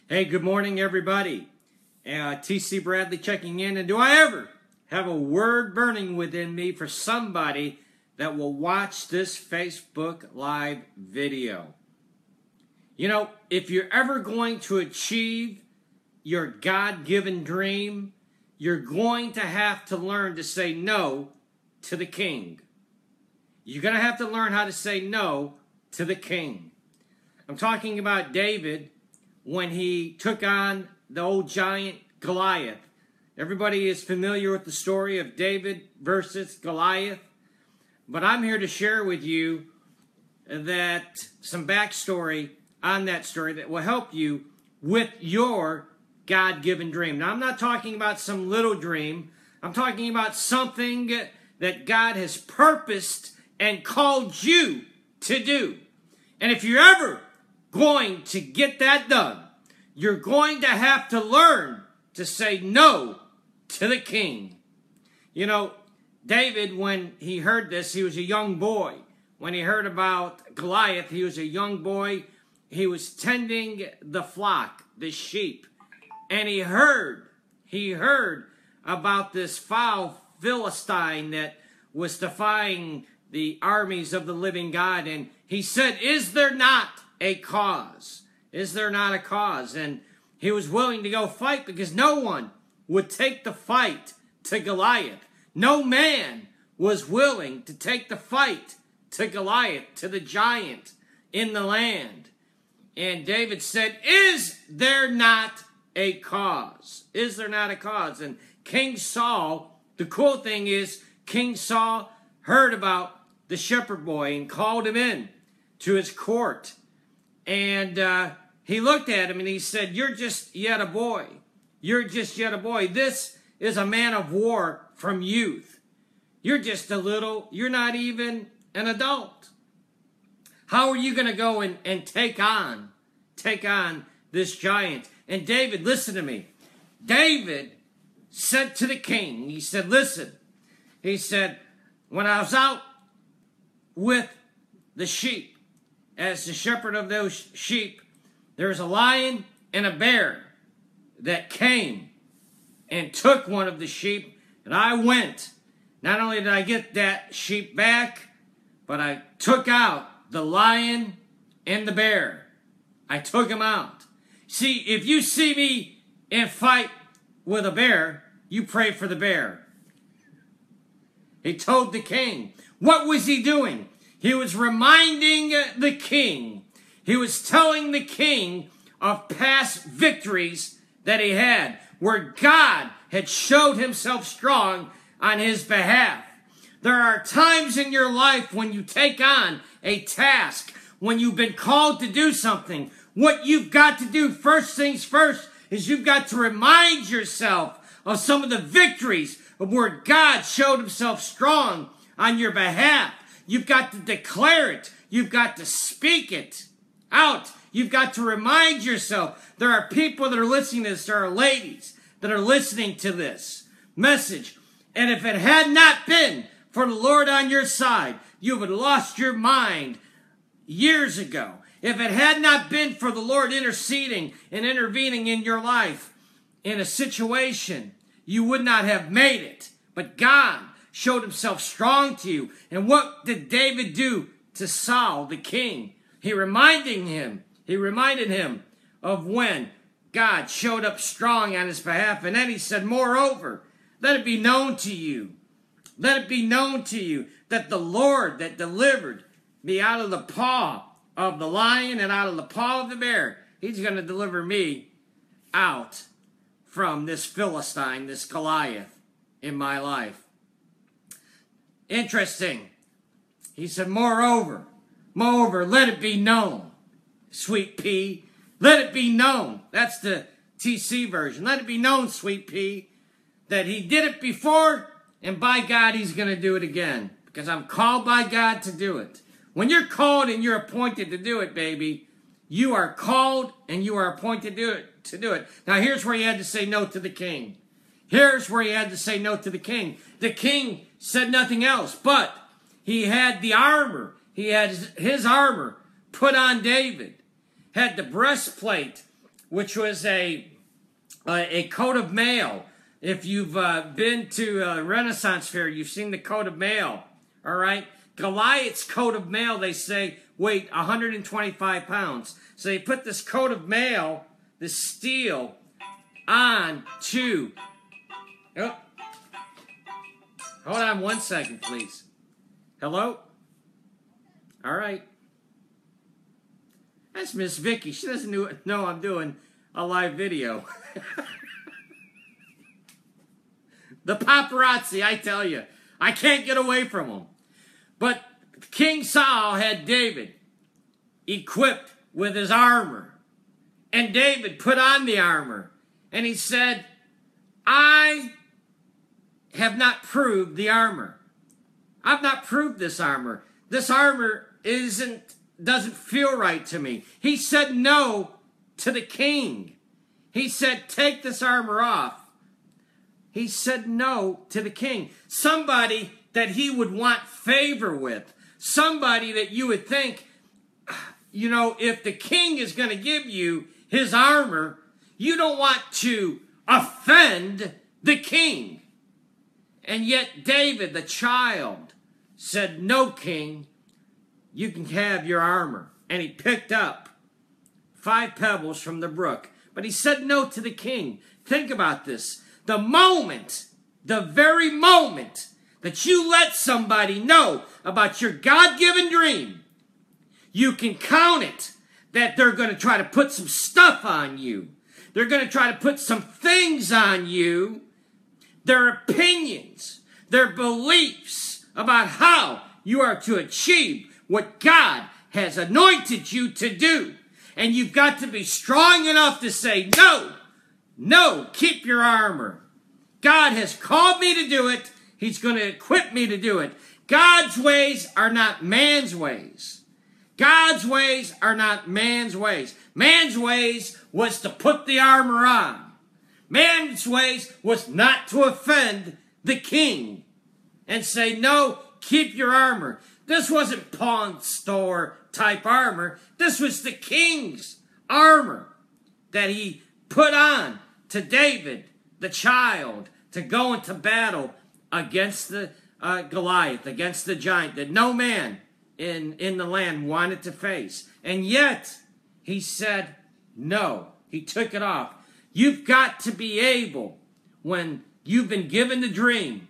Hey, good morning, everybody. T.C. Bradley checking in. And do I ever have a word burning within me for somebody that will watch this Facebook Live video? You know, if you're ever going to achieve your God-given dream, you're going to have to learn to say no to the king. You're going to have to learn how to say no to the king. I'm talking about David when he took on the old giant Goliath. Everybody is familiar with the story of David versus Goliath. But I'm here to share with you that some backstory on that story that will help you with your God-given dream. Now, I'm not talking about some little dream. I'm talking about something that God has purposed and called you to do. And if you're ever going to get that done, you're going to have to learn to say no to the king. You know, David, when he heard this, he was a young boy. When he heard about Goliath, he was a young boy. He was tending the flock, the sheep. And he heard about this foul Philistine that was defying the armies of the living God. And he said, "Is there not a cause? Is there not a cause?" And he was willing to go fight because no one would take the fight to Goliath. No man was willing to take the fight to Goliath, to the giant in the land. And David said, "Is there not a cause? Is there not a cause?" And King Saul, the cool thing is, King Saul heard about the shepherd boy and called him in to his court. And he looked at him and he said, "You're just yet a boy. You're just yet a boy. This is a man of war from youth. You're just you're not even an adult. How are you going to go and take on this giant?" And David, listen to me. David said to the king, he said, "Listen," he said, "when I was out with the sheep, as the shepherd of those sheep, there was a lion and a bear that came and took one of the sheep, and I went. Not only did I get that sheep back, but I took out the lion and the bear. I took them out." See, if you see me in fight with a bear, you pray for the bear. He told the king. What was he doing? He was reminding the king. He was telling the king of past victories that he had, where God had showed himself strong on his behalf. There are times in your life when you take on a task, when you've been called to do something. What you've got to do, first things first, is you've got to remind yourself of some of the victories of where God showed himself strong on your behalf. You've got to declare it. You've got to speak it out. You've got to remind yourself. There are people that are listening to this. There are ladies that are listening to this message. And if it had not been for the Lord on your side, you would have lost your mind years ago. If it had not been for the Lord interceding and intervening in your life in a situation, you would not have made it. But God showed himself strong to you. And what did David do to Saul, the king? He reminded him of when God showed up strong on his behalf. And then he said, "Moreover, let it be known to you. Let it be known to you that the Lord that delivered me out of the paw of the lion and out of the paw of the bear, he's going to deliver me out from this Philistine, this Goliath in my life." Interesting. He said, moreover, let it be known, sweet pea. Let it be known. That's the TC version. Let it be known, sweet pea, that he did it before, and by God, he's going to do it again, because I'm called by God to do it. When you're called and you're appointed to do it, baby, you are called and you are appointed to do it. Now, here's where he had to say no to the king. Here's where he had to say no to the king. The king said nothing else, but he had the armor. He had his armor put on David. Had the breastplate which was a coat of mail. If you've been to a Renaissance fair, you've seen the coat of mail, all right? Goliath's coat of mail, they say, weighed 125 pounds. So they put this coat of mail, this steel, on to... Oh. Hold on 1 second, please. Hello? All right. That's Miss Vicky. She doesn't know I'm doing a live video. The paparazzi, I tell you. I can't get away from them. But King Saul had David equipped with his armor. And David put on the armor. And he said, I have not proved the armor. I've not proved this armor. This armor doesn't feel right to me. He said no to the king. He said, take this armor off. He said no to the king. Somebody that he would want favor with. Somebody that you would think, you know, if the king is going to give you his armor, you don't want to offend the king. And yet David, the child, said, no, king, you can have your armor. And he picked up 5 pebbles from the brook. But he said no to the king. Think about this. The very moment that you let somebody know about your God-given dream, you can count it that they're going to try to put some stuff on you. They're going to try to put some things on you, their opinions, their beliefs about how you are to achieve what God has anointed you to do. And you've got to be strong enough to say, no, no, keep your armor. God has called me to do it. He's going to equip me to do it. God's ways are not man's ways. God's ways are not man's ways. Man's ways was to put the armor on. Man's ways was not to offend the king and say, no, keep your armor. This wasn't pawn store type armor. This was the king's armor that he put on to David, the child, to go into battle against the Goliath, against the giant that no man in the land wanted to face. And yet, he said no. He took it off. You've got to be able, when you've been given the dream,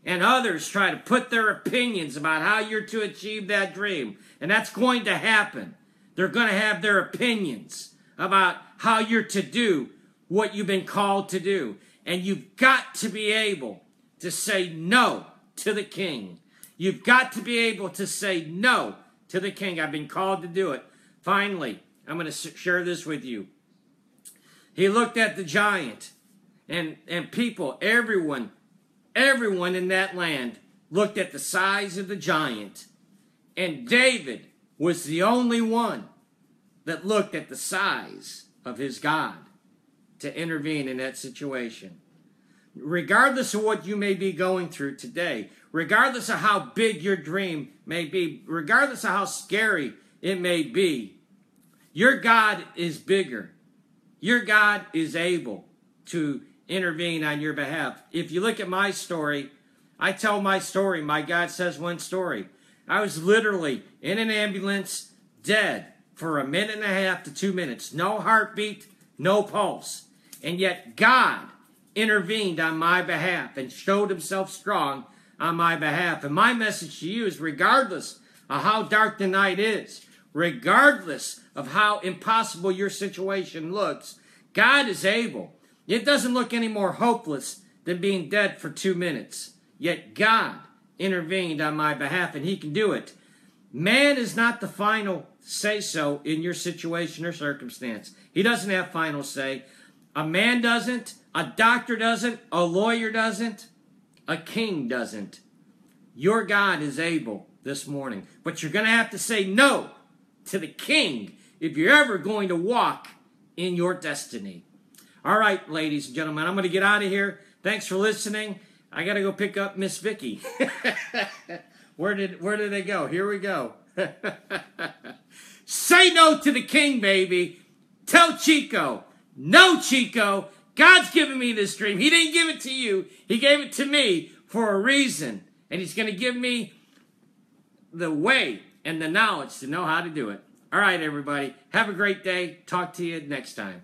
and others try to put their opinions about how you're to achieve that dream, and that's going to happen. They're going to have their opinions about how you're to do what you've been called to do. And you've got to be able to say no to the king. You've got to be able to say no to the king. I've been called to do it. Finally, I'm going to share this with you. He looked at the giant, and people, everyone in that land looked at the size of the giant. And David was the only one that looked at the size of his God to intervene in that situation. Regardless of what you may be going through today, regardless of how big your dream may be, regardless of how scary it may be, your God is bigger. Your God is able to intervene on your behalf. If you look at my story, I tell my story. My God says one story. I was literally in an ambulance, dead for 1.5 to 2 minutes. No heartbeat, no pulse. And yet God intervened on my behalf and showed himself strong on my behalf. And my message to you is, regardless of how dark the night is, regardless of how impossible your situation looks, God is able. It doesn't look any more hopeless than being dead for 2 minutes. Yet God intervened on my behalf, and he can do it. Man is not the final say-so in your situation or circumstance. He doesn't have final say. A man doesn't. A doctor doesn't. A lawyer doesn't. A king doesn't. Your God is able this morning. But you're going to have to say no to the king if you're ever going to walk in your destiny. All right, ladies and gentlemen, I'm going to get out of here. Thanks for listening. I got to go pick up Miss Vicky. Where did they go? Here we go. Say no to the king, baby. Tell Chico, No, Chico, God's given me this dream. He didn't give it to you. He gave it to me for a reason. And he's going to give me the way and the knowledge to know how to do it. All right, everybody. Have a great day. Talk to you next time.